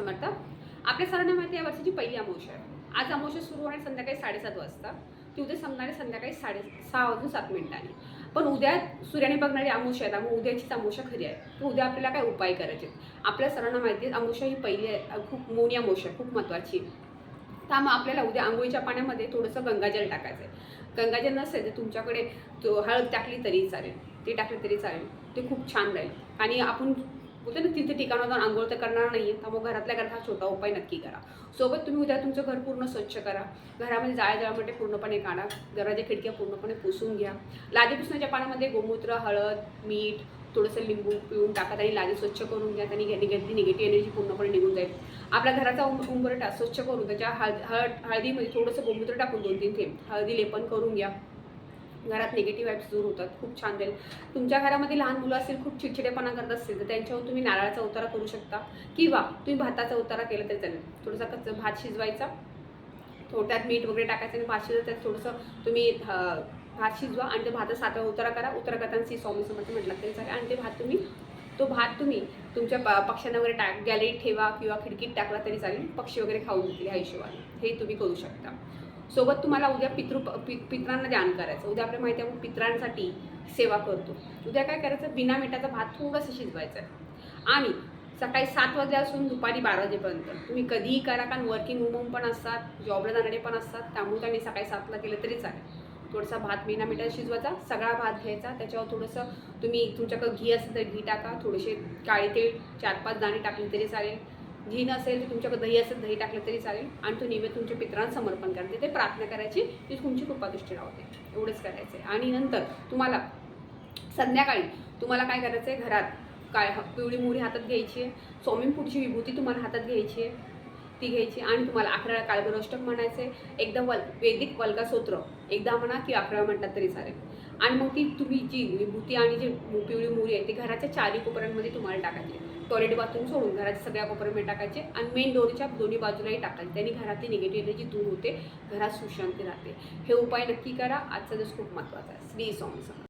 समर्थ. आपल्या सर्वांना माहिती आहे, या वर्षाची पहिली अमावस्या आहे. आज अमावस्या सुरू होणार संध्याकाळी 7:30 वाजता. ती उद्या संपणारी संध्याकाळी 6:07 पण उद्या सूर्याने बघणारी अमावस्या आहे, त्यामुळे उद्याचीच अमावस्या खरी आहे. तर उद्या आपल्याला काय उपाय करायचे? आपल्या सर्वांना माहिती आहे, अमावस्या ही पहिली आहे, खूप मोठी अमावस्या, खूप महत्त्वाची. त्यामुळे आपल्याला उद्या अंघोळीच्या पाण्यामध्ये थोडंसं गंगाजल टाकायचं आहे. गंगाजल नसेल तर तुमच्याकडे हळद टाकली तरी चालेल, ते टाकले तरी चालेल, ते खूप छान राहील. आणि आपण बोलतो ना, तिथे ठिकाणावर जाऊन अंघोळ तर करणार नाही आहे, त्यामुळे घरातल्या घरात हा छोटा उपाय नक्की करा. सोबत तुम्ही उद्या तुमचं घर पूर्ण स्वच्छ करा. घरामध्ये जाळ्याजळामटे पूर्णपणे काढा. दरवाजा खिडक्या पूर्णपणे पुसून घ्या. लादी पुसण्याच्या पाण्यामध्ये गोमूत्र, हळद, मीठ, थोडंसं लिंबू पिळून टाका. आणि लादी स्वच्छ करून घ्या. त्याने निगेटिव्ह एनर्जी पूर्णपणे निघून जाईल. आपल्या घराचा उंबरठा स्वच्छ करून त्याच्या हळदीमध्ये थोडंसं गोमूत्र टाकून 2-3 थेंब हळदी लेपन करून घ्या. घरात निगेटिव्ह वाईब्स दूर होतात. खूप छान राहील. तुमच्या घरामध्ये लहान मुलं असतील, खूप चिडचिडेपणा करत असतील, तर त्यांच्यावर तुम्ही नारळाचा उतारा करू शकता किंवा तुम्ही भाताचा उतारा केला तरी चालेल. थोडासा कच्चा भात शिजवायचा, थोड्यात मीठ वगैरे टाकायचं आणि भात शिजवत त्यात थोडंसं तुम्ही भात शिजवा आणि ते भात 7 वेळा उतारा करा. उतारा करताना श्री स्वामी समर्थ म्हटलं तरी चालेल. आणि तो भात तुम्ही तुमच्या पक्ष्यांना वगैरे गॅलरीत ठेवा किंवा खिडकीत टाकला तरी चालेल. पक्षी वगैरे खाऊन देतील ह्या हिशोबाने. हे तुम्ही करू शकता. सोबत तुम्हाला उद्या पितरांना ध्यान करायचं. उद्या आपल्याला माहिती आहे, आपण पितरांसाठी सेवा करतो. उद्या काय करायचं, बिना मिठाचा भात थोडंसं शिजवायचं आहे आणि सकाळी 7 वाजल्यापासून दुपारी 12 वाजेपर्यंत तुम्ही कधीही करा, कारण वर्किंग वुमन पण असतात, जॉबला जाणारे पण असतात, त्यामुळे त्यांनी सकाळी 7ला केलं तरी चालेल. थोडासा भात बिना मिठाचा शिजवायचा, सगळा भात घ्यायचा, त्याच्यावर थोडंसं तुम्ही तुमच्याकडे घी असेल तर घी टाका, थोडेसे काळे तेल 4-5 दाणे टाकले तरी चालेल. घी नसेल तर तुमच्याकडे दही असेल दही टाकलं तरी चालेल. आणि तो नैवेद्य तुमच्या पितरांना समर्पण करते. ते प्रार्थना करायची ती तुमची कृपादृष्टी राहते. एवढंच करायचं आहे. आणि नंतर तुम्हाला संध्याकाळी तुम्हाला काय करायचं आहे, घरात पिवळी मोहरी हातात घ्यायची आहे, स्वामींपुढची विभूती तुम्हाला हातात घ्यायची आहे, ती घ्यायची आणि तुम्हाला 11 वेळा काळभैरवाष्टक म्हणायचं आहे. एकदा वैदिक वल्गा स्तोत्र एकदा म्हणा की 11 वेळा म्हटलं तरी चालेल. आणि मग ती तुम्ही जी विभूती आणि जी पिवळी मोहरी आहे ती घराच्या 4ही कोपऱ्यांमध्ये तुम्हाला टाकायची. टॉयलेट बाथरूम सोडून घराच्या सगळ्या कोपऱ्यामध्ये टाकायचे आणि मेन डोरच्या दोन्ही बाजूलाही टाकायचे. त्यांनी घरातली निगेटिव्ह एनर्जी दूर होते, घरात सुशांती राहते. हे उपाय नक्की करा. आजचा दिवस खूप महत्त्वाचा आहे. श्री स्वामी समर्थ.